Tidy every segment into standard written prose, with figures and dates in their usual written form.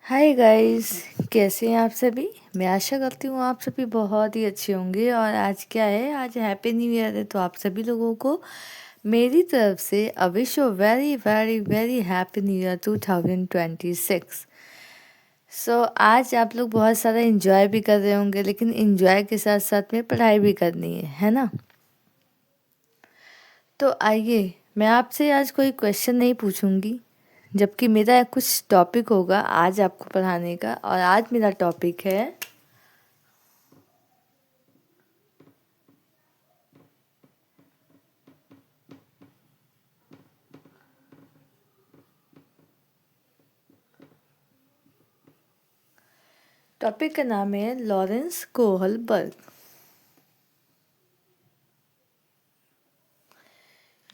Hi guys. कैसे हैं आप सभी। मैं आशा करती हूँ आप सभी बहुत ही अच्छे होंगे। और आज क्या है, आज हैप्पी न्यू ईयर है, तो आप सभी लोगों को मेरी तरफ से a wish you very very very happy new year 2026। आज आप लोग बहुत सारा एंजॉय भी कर रहे होंगे, लेकिन एंजॉय के साथ साथ में पढ़ाई भी करनी है ना। तो आइए, मैं आपसे आज कोई क्वेश्चन नहीं पूछूंगी, जबकि मेरा कुछ टॉपिक होगा आज आपको पढ़ाने का। और आज मेरा टॉपिक है टॉपिक का नाम है लॉरेंस कोहलबर्ग।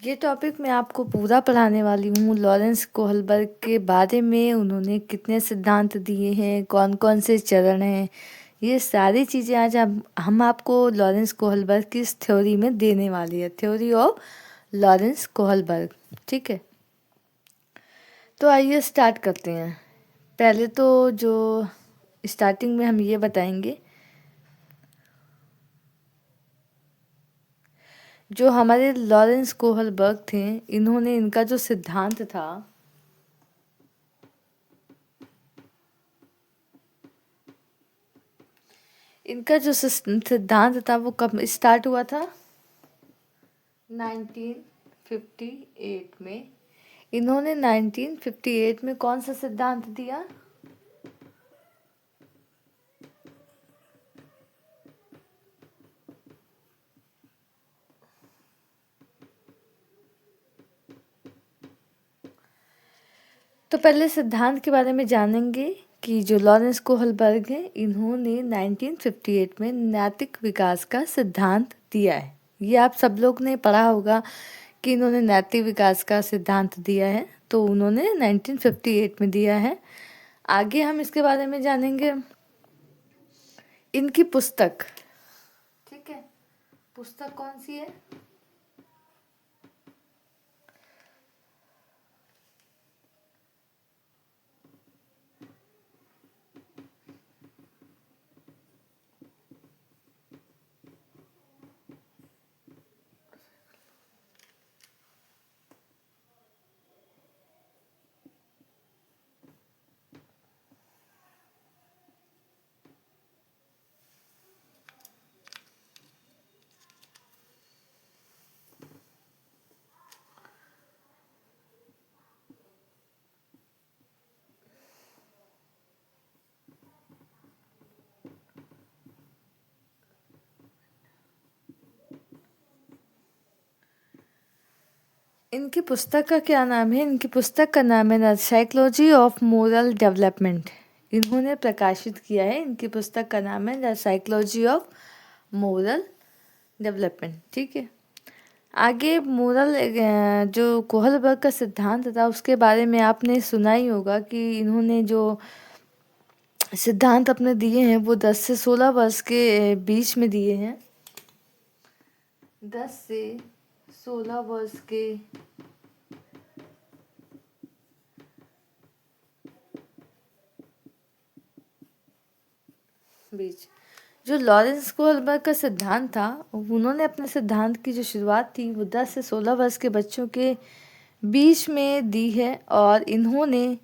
ये टॉपिक मैं आपको पूरा पढ़ाने वाली हूँ। लॉरेंस कोहलबर्ग के बारे में उन्होंने कितने सिद्धांत दिए हैं, कौन कौन से चरण हैं, ये सारी चीज़ें आज हम आपको लॉरेंस कोहलबर्ग की इस थ्योरी में देने वाली है। Theory of Lawrence Kohlberg. ठीक है, तो आइए स्टार्ट करते हैं। पहले तो जो स्टार्टिंग में हम ये बताएंगे, जो हमारे लॉरेंस कोहलबर्ग थे, इन्होंने इनका जो सिद्धांत था, इनका जो सिद्धांत था वो कब स्टार्ट हुआ था, 1958 में। इन्होंने 1958 में कौन सा सिद्धांत दिया, तो पहले सिद्धांत के बारे में जानेंगे कि जो लॉरेंस कोहलबर्ग हैं, इन्होंने 1958 में नैतिक विकास का सिद्धांत दिया है। ये आप सब लोग ने पढ़ा होगा कि इन्होंने नैतिक विकास का सिद्धांत दिया है, तो उन्होंने 1958 में दिया है। आगे हम इसके बारे में जानेंगे इनकी पुस्तक। ठीक है, पुस्तक कौन सी है, इनकी पुस्तक का क्या नाम है। इनकी पुस्तक का नाम है the psychology of moral development. इन्होंने प्रकाशित किया है, इनकी पुस्तक का नाम है the psychology of moral development. ठीक है, आगे मोरल जो कोहलबर्ग का सिद्धांत था उसके बारे में आपने सुना ही होगा कि इन्होंने जो सिद्धांत अपने दिए हैं वो 10 से 16 वर्ष के बीच में दिए हैं। 10 से 16 वर्ष के बीच जो लॉरेंस कोहलबर्ग का सिद्धांत था, उन्होंने अपने सिद्धांत की जो शुरुआत थी वो 10 से 16 वर्ष के बच्चों के बीच में दी है। और इन्होंने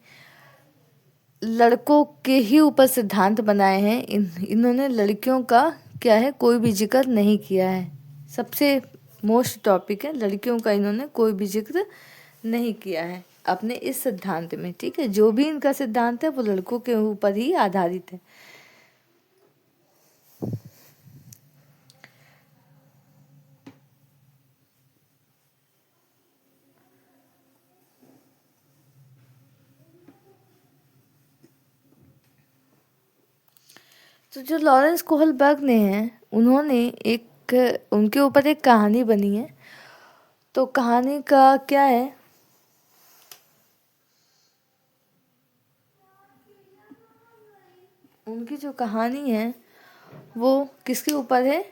लड़कों के ही ऊपर सिद्धांत बनाए हैं। इन्होंने लड़कियों का क्या है, कोई भी जिक्र नहीं किया है। सबसे मोस्ट टॉपिक है लड़कियों का, इन्होंने कोई भी जिक्र नहीं किया है अपने इस सिद्धांत में। ठीक है, जो भी इनका सिद्धांत है वो लड़कों के ऊपर ही आधारित है। तो जो लॉरेंस कोहलबर्ग ने हैं, उन्होंने उनके ऊपर एक कहानी बनी है। तो कहानी का क्या है, उनकी जो कहानी है वो किसके ऊपर है,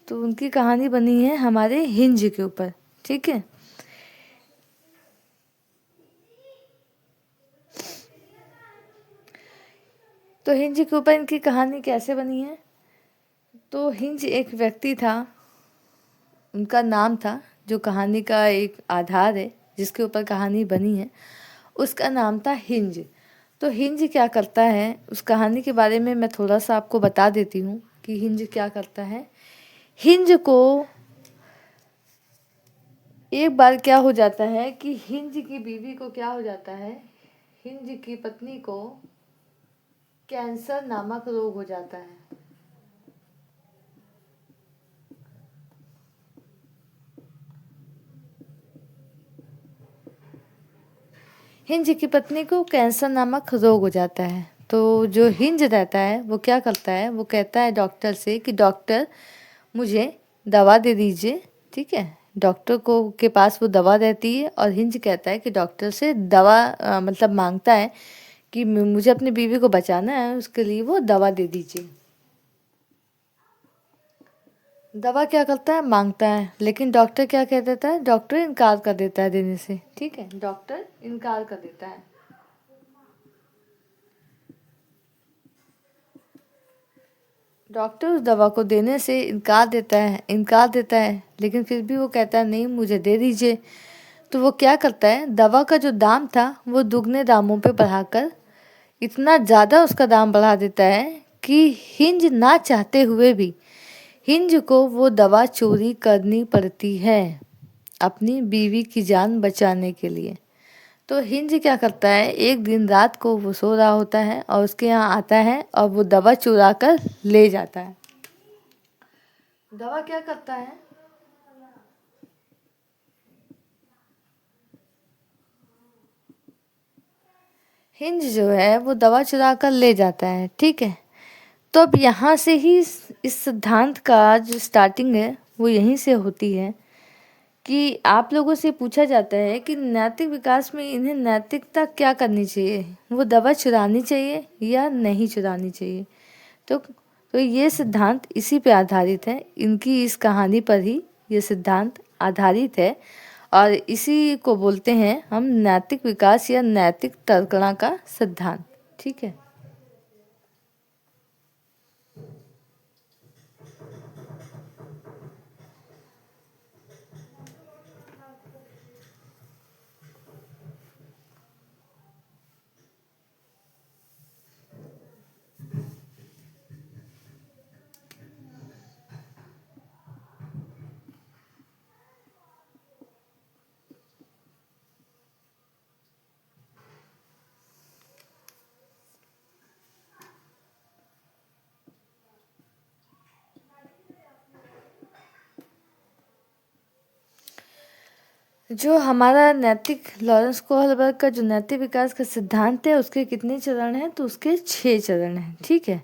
तो उनकी कहानी बनी है हमारे हिंज के ऊपर। ठीक है, तो हिंज के ऊपर इनकी कहानी कैसे बनी है? तो हिंज एक व्यक्ति था, उनका नाम था, जो कहानी का एक आधार है, जिसके ऊपर कहानी बनी है, उसका नाम था हिंज। तो हिंज क्या करता है, उस कहानी के बारे में मैं थोड़ा सा आपको बता देती हूँ कि हिंज क्या करता है। हिंज को एक बार क्या हो जाता है कि हिंज की बीवी को क्या हो जाता है, हिंज की पत्नी को कैंसर नामक रोग हो जाता है। हिंज की पत्नी को कैंसर नामक रोग हो जाता है। तो जो हिंज रहता है वो क्या करता है, वो कहता है डॉक्टर से कि डॉक्टर मुझे दवा दे दीजिए। ठीक है, डॉक्टर को के पास वो दवा रहती है और हिंज कहता है कि डॉक्टर से दवा मतलब मांगता है कि मुझे अपनी बीवी को बचाना है, उसके लिए वो दवा दे दीजिए। दवा क्या करता है, मांगता है, लेकिन डॉक्टर क्या कह देता है, डॉक्टर इनकार कर देता है देने से। ठीक है, डॉक्टर इनकार कर देता है। डॉक्टर उस दवा को देने से इनकार देता है, लेकिन फिर भी वो कहता है नहीं, मुझे दे दीजिए। तो वो क्या करता है, दवा का जो दाम था वो दुगने दामों पे बढ़ाकर इतना ज़्यादा उसका दाम बढ़ा देता है कि हिंज ना चाहते हुए भी हिंज को वो दवा चोरी करनी पड़ती है अपनी बीवी की जान बचाने के लिए। तो हिंज क्या करता है, एक दिन रात को वो सो रहा होता है और उसके यहाँ आता है और वो दवा चुरा कर ले जाता है। दवा क्या करता है, हिंज जो है वो दवा चुरा कर ले जाता है। ठीक है, तो अब यहाँ से ही इस सिद्धांत का जो स्टार्टिंग है वो यहीं से होती है कि आप लोगों से पूछा जाता है कि नैतिक विकास में इन्हें नैतिकता क्या करनी चाहिए, वो दवा चुरानी चाहिए या नहीं चुरानी चाहिए। तो ये सिद्धांत इसी पे आधारित है, इनकी इस कहानी पर ही ये सिद्धांत आधारित है और इसी को बोलते हैं हम नैतिक विकास या नैतिक तर्कणा का सिद्धांत। ठीक है। जो हमारा नैतिक लॉरेंस कोहलबर्ग का जो नैतिक विकास का सिद्धांत है उसके कितने चरण हैं, तो उसके 6 चरण हैं। ठीक है,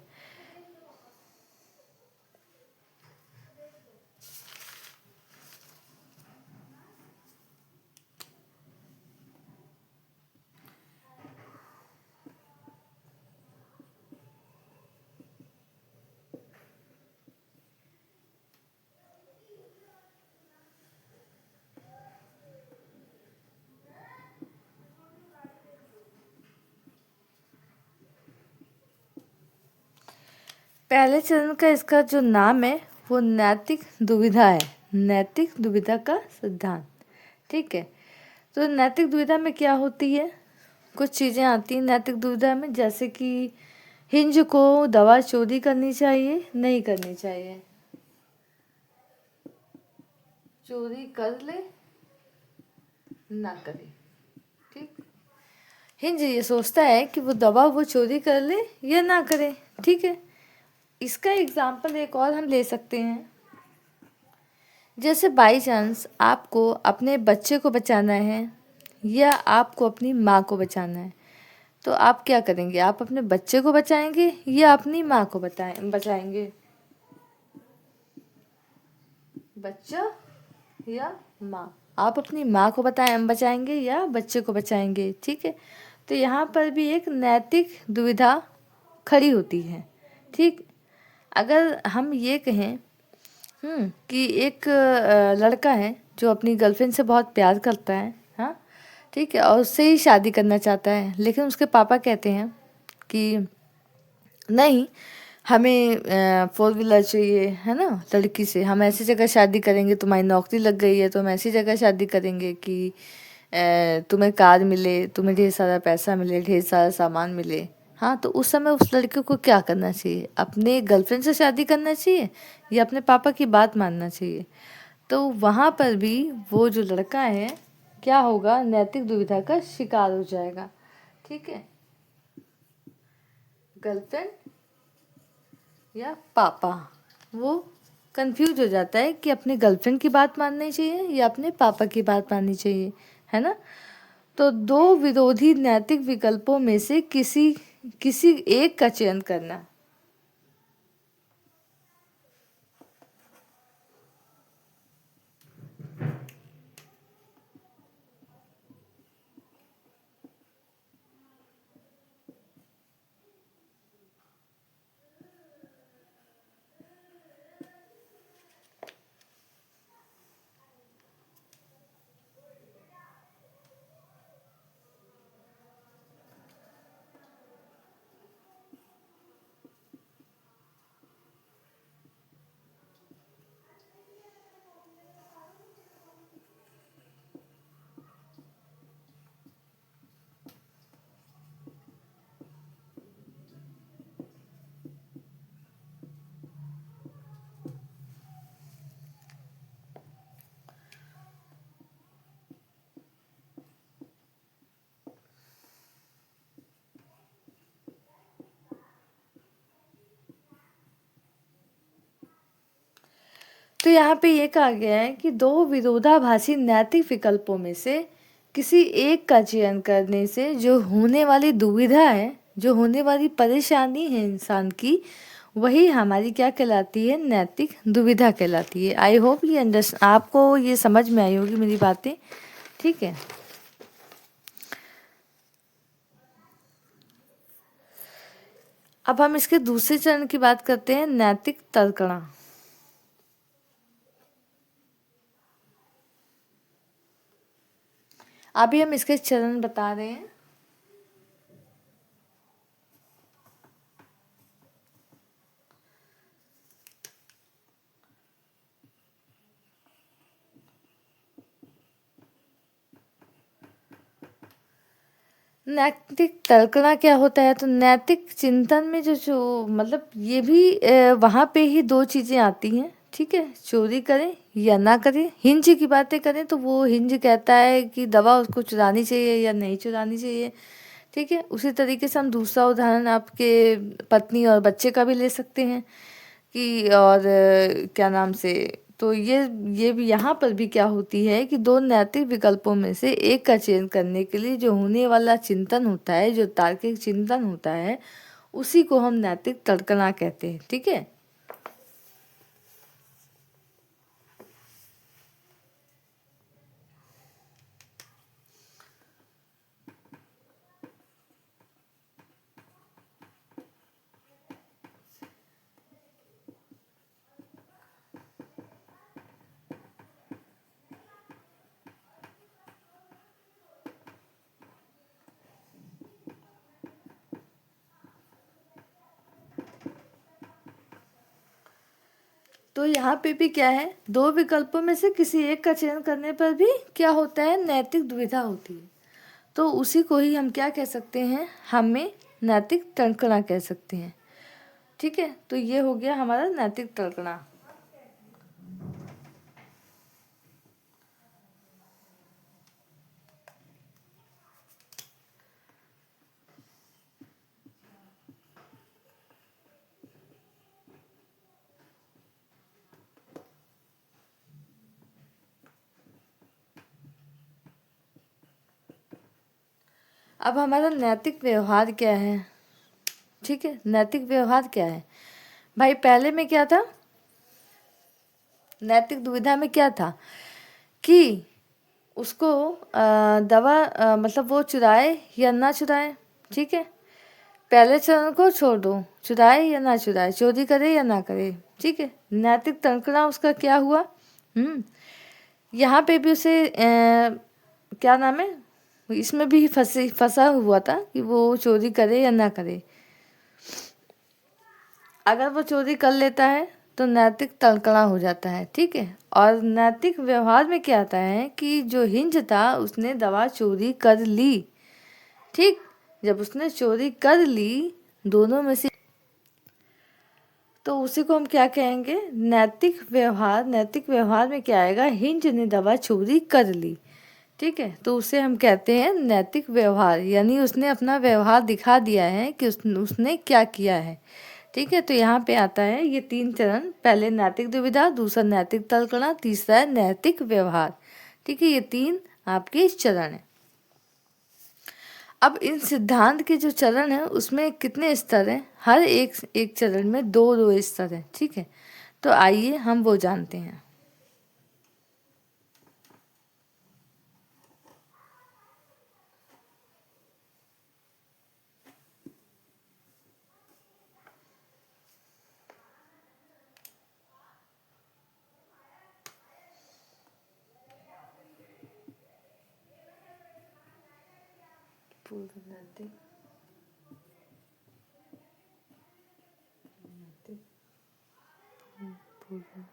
पहले चरण का इसका जो नाम है वो नैतिक दुविधा है, नैतिक दुविधा का सिद्धांत। ठीक है, तो नैतिक दुविधा में क्या होती है, कुछ चीज़ें आती हैं नैतिक दुविधा में, जैसे कि हिंज को दवा चोरी करनी चाहिए, नहीं करनी चाहिए, चोरी कर ले ना करे। ठीक, हिंज ये सोचता है कि वो दवा वो चोरी कर ले या ना करे। ठीक है, इसका एग्जाम्पल एक और हम ले सकते हैं, जैसे बाई चांस आपको अपने बच्चे को बचाना है या आपको अपनी माँ को बचाना है, तो आप क्या करेंगे, आप अपने बच्चे को बचाएंगे या अपनी माँ को बचाएंगे, बच्चा या माँ, आप अपनी माँ को बचाएंगे या बच्चे को बचाएंगे। ठीक है, तो यहाँ पर भी एक नैतिक दुविधा खड़ी होती है। ठीक, अगर हम ये कहें कि एक लड़का है जो अपनी गर्लफ्रेंड से बहुत प्यार करता है, हाँ ठीक है, और उससे ही शादी करना चाहता है, लेकिन उसके पापा कहते हैं कि नहीं, हमें फोर व्हीलर चाहिए है ना लड़की से, हम ऐसी जगह शादी करेंगे, तुम्हारी नौकरी लग गई है तो हम ऐसी जगह शादी करेंगे कि तुम्हें कार मिले, तुम्हें ढेर सारा पैसा मिले, ढेर सारा सामान मिले। हाँ, तो उस समय उस लड़के को क्या करना चाहिए? अपने गर्लफ्रेंड से शादी करना चाहिए या अपने पापा की बात मानना चाहिए? तो वहाँ पर भी वो जो लड़का है क्या होगा, नैतिक दुविधा का शिकार हो जाएगा। ठीक है, गर्लफ्रेंड या पापा, वो कंफ्यूज हो जाता है कि अपने गर्लफ्रेंड की बात माननी चाहिए या अपने पापा की बात माननी चाहिए, है ना। तो दो विरोधी नैतिक विकल्पों में से किसी किसी एक का चयन करना। तो यहाँ पे ये कहा गया है कि दो विरोधाभासी नैतिक विकल्पों में से किसी एक का चयन करने से जो होने वाली दुविधा है, जो होने वाली परेशानी है इंसान की, वही हमारी क्या कहलाती है, नैतिक दुविधा कहलाती है। आई होप ये आपको ये समझ में आई होगी मेरी बातें। ठीक है, अब हम इसके दूसरे चरण की बात करते हैं, नैतिक तर्कणा। अभी हम इसके चरण बता रहे हैं। नैतिक तर्कणा क्या होता है? तो नैतिक चिंतन में जो जो मतलब ये भी वहाँ पे ही दो चीज़ें आती हैं। ठीक है, चोरी करें या ना करें। हिंज की बातें करें तो वो हिंज कहता है कि दवा उसको चुरानी चाहिए या नहीं चुरानी चाहिए। ठीक है, उसी तरीके से हम दूसरा उदाहरण आपके पत्नी और बच्चे का भी ले सकते हैं कि और क्या नाम से, तो ये भी यहाँ पर भी क्या होती है कि दो नैतिक विकल्पों में से एक का चयन करने के लिए जो होने वाला चिंतन होता है, जो तार्किक चिंतन होता है, उसी को हम नैतिक तर्कना कहते हैं। ठीक है, तो यहाँ पे भी क्या है, दो विकल्पों में से किसी एक का चयन करने पर भी क्या होता है, नैतिक दुविधा होती है। तो उसी को ही हम क्या कह सकते हैं, हमें नैतिक तर्कना कह सकते हैं। ठीक है, तो ये हो गया हमारा नैतिक तर्कना। अब हमारा नैतिक व्यवहार क्या है? ठीक है, नैतिक व्यवहार क्या है भाई? पहले में क्या था, नैतिक दुविधा में क्या था कि उसको दवा मतलब वो चुराए या ना चुराए। ठीक है, पहले चरण को छोड़ दो, चुराए या ना चुराए, चोरी करे या ना करे। ठीक है, नैतिक तंकड़ा उसका क्या हुआ? यहाँ पे भी उसे क्या नाम है, इसमें भी फंसा हुआ था कि वो चोरी करे या ना करे। अगर वो चोरी कर लेता है तो नैतिक तलकड़ा हो जाता है, ठीक है। और नैतिक व्यवहार में क्या आता है कि जो हिंज था उसने दवा चोरी कर ली, ठीक। जब उसने चोरी कर ली दोनों में से, तो उसी को हम क्या कहेंगे, नैतिक व्यवहार। नैतिक व्यवहार में क्या आएगा, हिंज ने दवा चोरी कर ली, ठीक है। तो उसे हम कहते हैं नैतिक व्यवहार, यानी उसने अपना व्यवहार दिखा दिया है कि उसने क्या किया है, ठीक है। तो यहाँ पे आता है ये 3 चरण, पहले नैतिक दुविधा, दूसरा नैतिक तलकड़ा, तीसरा है नैतिक व्यवहार, ठीक है। ये 3 आपके चरण है। अब इन सिद्धांत के जो चरण है उसमें कितने स्तर हैं, हर एक चरण में 2-2 स्तर हैं, ठीक है। तो आइए हम वो जानते हैं। पूर्व नैतिक, पूर्व।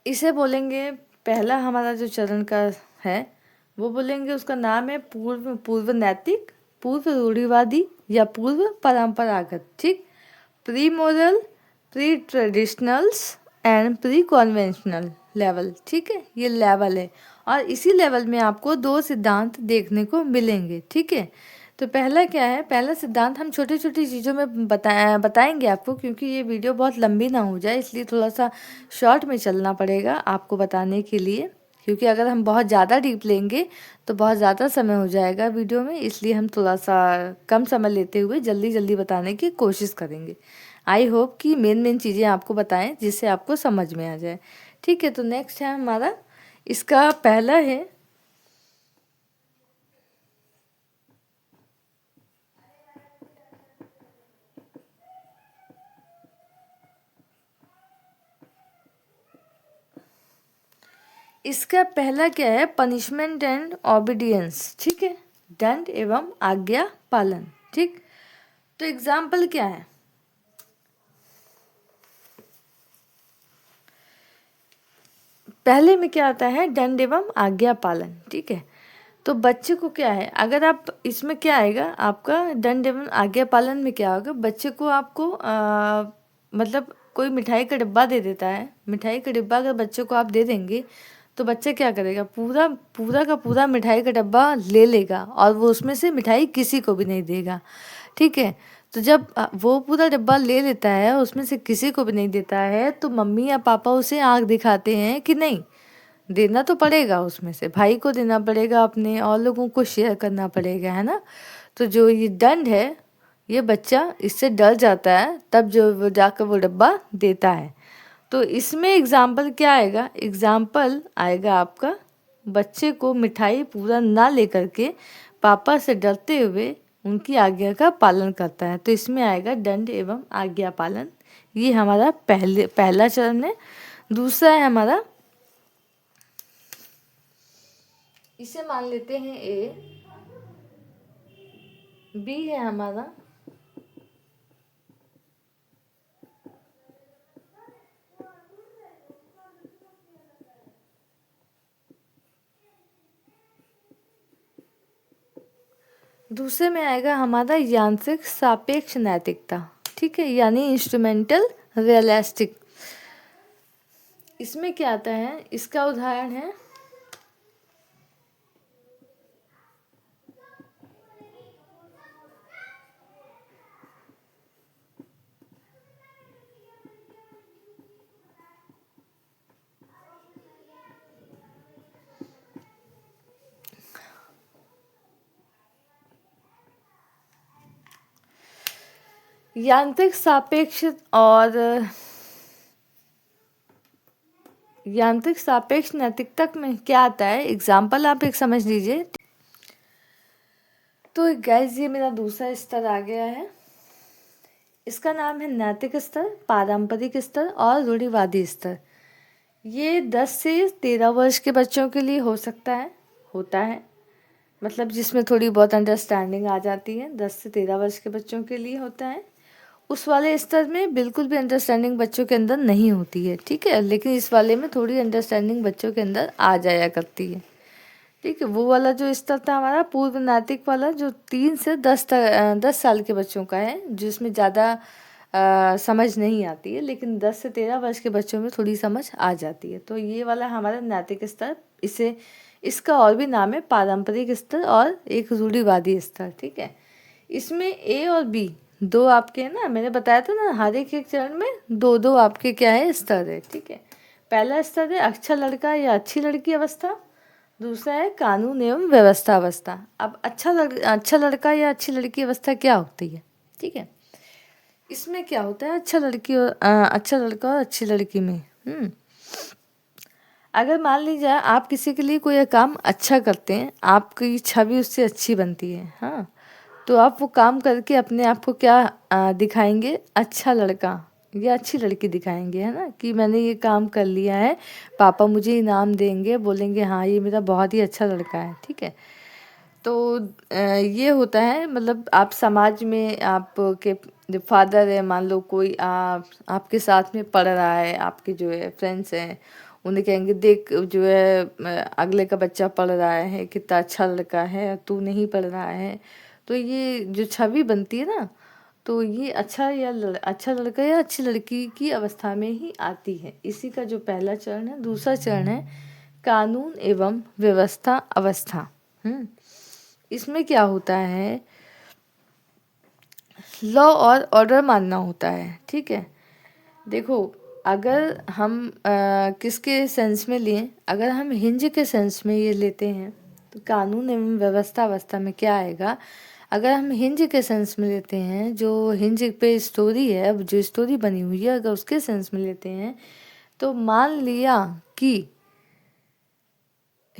इसे बोलेंगे, पहला हमारा जो चरण का है वो बोलेंगे, उसका नाम है पूर्व नैतिक, पूर्व रूढ़िवादी या पूर्व परंपरागत, ठीक। Pre moral, pre traditionals and pre conventional level, ठीक है। ये लेवल है और इसी लेवल में आपको 2 सिद्धांत देखने को मिलेंगे, ठीक है। तो पहला क्या है, पहला सिद्धांत हम छोटी छोटी चीज़ों में बताएंगे आपको, क्योंकि ये वीडियो बहुत लंबी ना हो जाए, इसलिए थोड़ा सा शॉर्ट में चलना पड़ेगा आपको बताने के लिए, क्योंकि अगर हम बहुत ज़्यादा डीप लेंगे तो बहुत ज़्यादा समय हो जाएगा वीडियो में, इसलिए हम थोड़ा सा कम समय लेते हुए जल्दी जल्दी बताने की कोशिश करेंगे। आई होप कि मेन चीज़ें आपको बताएं जिससे आपको समझ में आ जाए, ठीक है। तो नेक्स्ट है हमारा, इसका पहला है इसका पहला क्या है, पनिशमेंट एंड ओबीडियंस, ठीक है। दंड एवं आज्ञा पालन, ठीक। तो एग्जाम्पल क्या है, पहले में क्या आता है, दंड एवं आज्ञा पालन, ठीक है। तो बच्चे को क्या है, अगर आप इसमें क्या आएगा आपका दंड एवं आज्ञा पालन में क्या होगा, बच्चे को आपको मतलब कोई मिठाई का डिब्बा दे देता है, मिठाई का डिब्बा अगर बच्चे को आप दे देंगे तो बच्चा क्या करेगा, पूरा पूरा का पूरा मिठाई का डब्बा ले लेगा और वो उसमें से मिठाई किसी को भी नहीं देगा, ठीक है। तो जब वो पूरा डब्बा ले लेता है उसमें से किसी को भी नहीं देता है, तो मम्मी या पापा उसे आँख दिखाते हैं कि नहीं, देना तो पड़ेगा, उसमें से भाई को देना पड़ेगा, अपने और लोगों को शेयर करना पड़ेगा, है ना। तो जो ये दंड है, ये बच्चा इससे डर जाता है, तब जो वो जाकर वो डब्बा देता है। तो इसमें एग्जाम्पल क्या आएगा, एग्जाम्पल आएगा आपका, बच्चे को मिठाई पूरा ना लेकर के पापा से डरते हुए उनकी आज्ञा का पालन करता है, तो इसमें आएगा दंड एवं आज्ञा पालन। ये हमारा पहला चरण है। दूसरा है हमारा, इसे मान लेते हैं ए, बी है हमारा दूसरे में आएगा हमारा यांत्रिक सापेक्ष नैतिकता, ठीक है, यानी इंस्ट्रूमेंटल रियलिस्टिक। इसमें क्या आता है, इसका उदाहरण है यांत्रिक सापेक्ष और यांत्रिक सापेक्ष नैतिकता में क्या आता है, एग्जाम्पल आप एक समझ लीजिए। तो गाइस ये मेरा दूसरा स्तर आ गया है। इसका नाम है नैतिक स्तर, पारंपरिक स्तर और रूढ़िवादी स्तर। ये 10 से 13 वर्ष के बच्चों के लिए हो सकता है, होता है, मतलब जिसमें थोड़ी बहुत अंडरस्टैंडिंग आ जाती है, 10 से 13 वर्ष के बच्चों के लिए होता है। उस वाले स्तर में बिल्कुल भी अंडरस्टैंडिंग बच्चों के अंदर नहीं होती है, ठीक है, लेकिन इस वाले में थोड़ी अंडरस्टैंडिंग बच्चों के अंदर आ जाया करती है, ठीक है। वो वाला जो स्तर था हमारा पूर्व नैतिक वाला, जो 3 से 10 साल के बच्चों का है, जिसमें ज़्यादा समझ नहीं आती है, लेकिन 10 से 13 वर्ष के बच्चों में थोड़ी समझ आ जाती है। तो ये वाला हमारा नैतिक स्तर, इसे इसका और भी नाम है पारंपरिक स्तर और एक रूढ़िवादी स्तर, ठीक है। इसमें ए और बी दो आपके ना, मैंने बताया था ना, हर एक चरण में दो दो आपके क्या है स्तर है, ठीक है। पहला स्तर है अच्छा लड़का या अच्छी लड़की अवस्था, दूसरा है कानून एवं व्यवस्था अवस्था। अब अच्छा लड़का या अच्छी लड़की अवस्था क्या होती है, ठीक है। इसमें क्या होता है, अच्छा लड़का और अच्छी लड़की में अगर मान लीजिए आप किसी के लिए कोई काम अच्छा करते हैं, आपकी छवि उससे अच्छी बनती है, हाँ, तो आप वो काम करके अपने आप को क्या दिखाएंगे, अच्छा लड़का या अच्छी लड़की दिखाएंगे, है ना, कि मैंने ये काम कर लिया है, पापा मुझे इनाम देंगे, बोलेंगे हाँ ये मेरा बहुत ही अच्छा लड़का है, ठीक है। तो ये होता है, मतलब आप समाज में आपके जो फादर है, मान लो कोई आपके साथ में पढ़ रहा है, आपके जो है फ्रेंड्स हैं, उन्हें कहेंगे देख जो है अगले का बच्चा पढ़ रहा है, कितना अच्छा लड़का है, तू नहीं पढ़ रहा है। तो ये जो छवि बनती है ना, तो ये अच्छा लड़का या अच्छी लड़की की अवस्था में ही आती है। इसी का जो पहला चरण है। दूसरा चरण है कानून एवं व्यवस्था अवस्था। इसमें क्या होता है, लॉ और ऑर्डर मानना होता है, ठीक है। देखो अगर हम किसके सेंस में लें, अगर हम हिंज के सेंस में ये लेते हैं तो कानून एवं व्यवस्था अवस्था में क्या आएगा। अगर हम हिंज के सेंस में लेते हैं, जो हिंज पे स्टोरी है, अब जो स्टोरी बनी हुई है, अगर उसके सेंस में लेते हैं तो मान लिया कि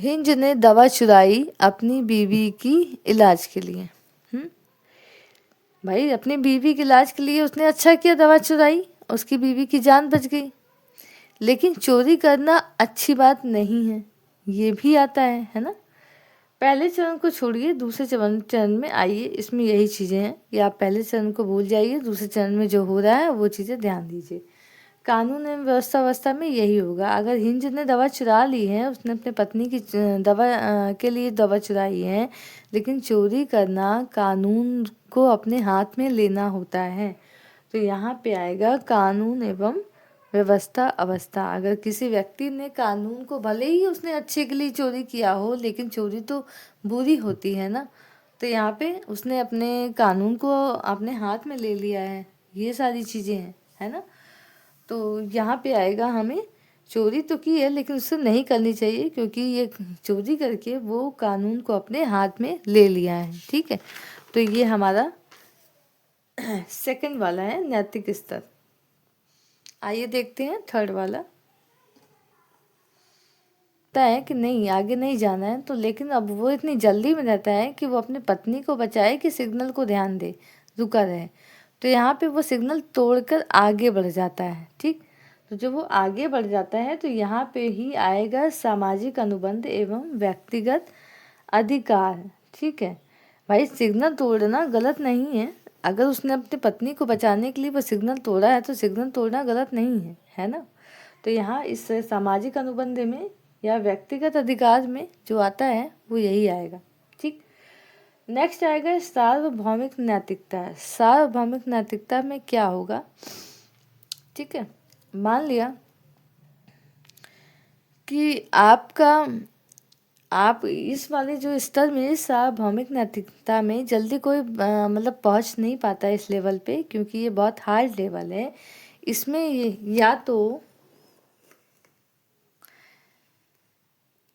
हिंज ने दवा चुराई अपनी बीवी की इलाज के लिए। भाई अपनी बीवी के इलाज के लिए उसने अच्छा किया, दवा चुराई, उसकी बीवी की जान बच गई। लेकिन चोरी करना अच्छी बात नहीं है, ये भी आता है ना। पहले चरण को छोड़िए, दूसरे चरण में आइए, इसमें यही चीज़ें हैं कि आप पहले चरण को भूल जाइए, दूसरे चरण में जो हो रहा है वो चीज़ें ध्यान दीजिए। कानून एवं व्यवस्था अवस्था में यही होगा। अगर हिंज ने दवा चुरा ली है, उसने अपने पत्नी की दवा के लिए दवा चुराई है, लेकिन चोरी करना कानून को अपने हाथ में लेना होता है। तो यहाँ पे आएगा कानून एवं व्यवस्था अवस्था। अगर किसी व्यक्ति ने कानून को, भले ही उसने अच्छे के लिए चोरी किया हो, लेकिन चोरी तो बुरी होती है ना, तो यहाँ पे उसने अपने कानून को अपने हाथ में ले लिया है। ये सारी चीज़ें हैं, है ना। तो यहाँ पे आएगा, हमें चोरी तो की है लेकिन उससे नहीं करनी चाहिए, क्योंकि ये चोरी करके वो कानून को अपने हाथ में ले लिया है, ठीक है। तो ये हमारा सेकंड वाला है नैतिक स्तर। आइए देखते हैं थर्ड वाला। रहता है कि नहीं आगे नहीं जाना है, तो लेकिन अब वो इतनी जल्दी में रहता है कि वो अपनी पत्नी को बचाए कि सिग्नल को ध्यान दे, रुका रहे। तो यहाँ पे वो सिग्नल तोड़कर आगे बढ़ जाता है, ठीक। तो जब वो आगे बढ़ जाता है तो यहाँ पे ही आएगा सामाजिक अनुबंध एवं व्यक्तिगत अधिकार, ठीक है। भाई सिग्नल तोड़ना गलत नहीं है, अगर उसने अपनी पत्नी को बचाने के लिए वो सिग्नल तोड़ा है तो सिग्नल तोड़ना गलत नहीं है ना। तो यहाँ इस सामाजिक अनुबंध में या व्यक्तिगत अधिकार में जो आता है वो यही आएगा, ठीक। नेक्स्ट आएगा सार्वभौमिक नैतिकता। सार्वभौमिक नैतिकता में क्या होगा, ठीक है। मान लिया कि आप इस वाले जो स्तर में सार्वभौमिक नैतिकता में जल्दी कोई मतलब पहुंच नहीं पाता इस लेवल पे, क्योंकि ये बहुत हार्ड लेवल है। इसमें या तो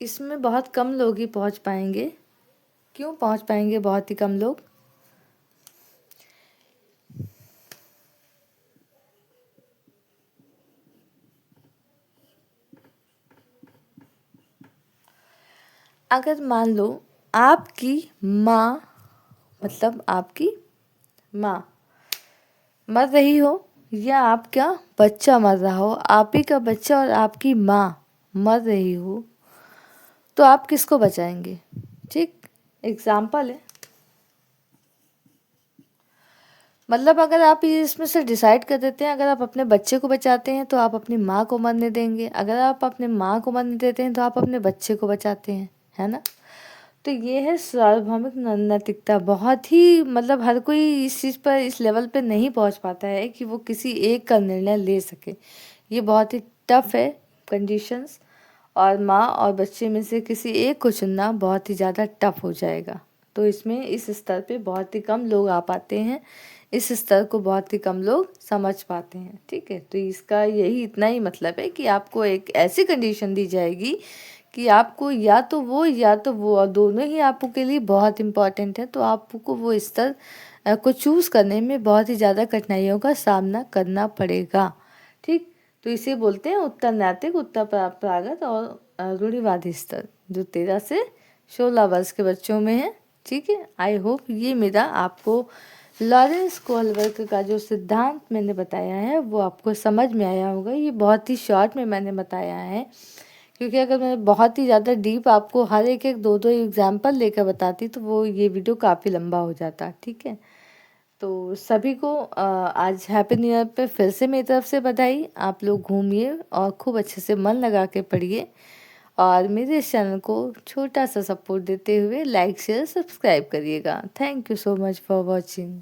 इसमें बहुत कम लोग ही पहुंच पाएंगे। क्यों पहुंच पाएंगे बहुत ही कम लोग? अगर मान लो आपकी माँ मतलब आपकी माँ मर रही हो या आपका बच्चा मर रहा हो, आप ही का बच्चा और आपकी माँ मर रही हो, तो आप किसको बचाएंगे? ठीक, एग्जाम्पल है। मतलब अगर आप ये इसमें से डिसाइड कर देते हैं, अगर आप अपने बच्चे को बचाते हैं तो आप अपनी माँ को मरने देंगे, अगर आप अपने माँ को मरने देते हैं तो आप अपने बच्चे को बचाते हैं, है ना। तो ये है सार्वभौमिक नैतिकता। बहुत ही मतलब हर कोई इस चीज़ पर, इस लेवल पे नहीं पहुंच पाता है कि वो किसी एक का निर्णय ले सके। ये बहुत ही टफ है कंडीशंस, और माँ और बच्चे में से किसी एक को चुनना बहुत ही ज़्यादा टफ हो जाएगा। तो इसमें इस स्तर पे बहुत ही कम लोग आ पाते हैं, इस स्तर को बहुत ही कम लोग समझ पाते हैं। ठीक है, तो इसका यही इतना ही मतलब है कि आपको एक ऐसी कंडीशन दी जाएगी कि आपको या तो वो या तो वो, और दोनों ही आपको के लिए बहुत इम्पॉर्टेंट है। तो आपको वो स्तर को चूज़ करने में बहुत ही ज़्यादा कठिनाइयों का सामना करना पड़ेगा। ठीक, तो इसे बोलते हैं उत्तर नैतिक, उत्तर परंपरागत और रूढ़िवादी स्तर, जो 13 से 16 वर्ष के बच्चों में है। ठीक है, आई होप ये मेरा आपको लॉरेंस कोहलबर्ग का जो सिद्धांत मैंने बताया है वो आपको समझ में आया होगा। ये बहुत ही शॉर्ट में मैंने बताया है, क्योंकि अगर मैं बहुत ही ज़्यादा डीप आपको हर एक दो दो एग्जाम्पल लेकर बताती तो वो ये वीडियो काफ़ी लंबा हो जाता। ठीक है, तो सभी को आज हैप्पी न्यू ईयर पे फिर से मेरी तरफ से बधाई। आप लोग घूमिए और खूब अच्छे से मन लगा के पढ़िए, और मेरे इस चैनल को छोटा सा सपोर्ट देते हुए लाइक शेयर सब्सक्राइब करिएगा। Thank you so much for watching.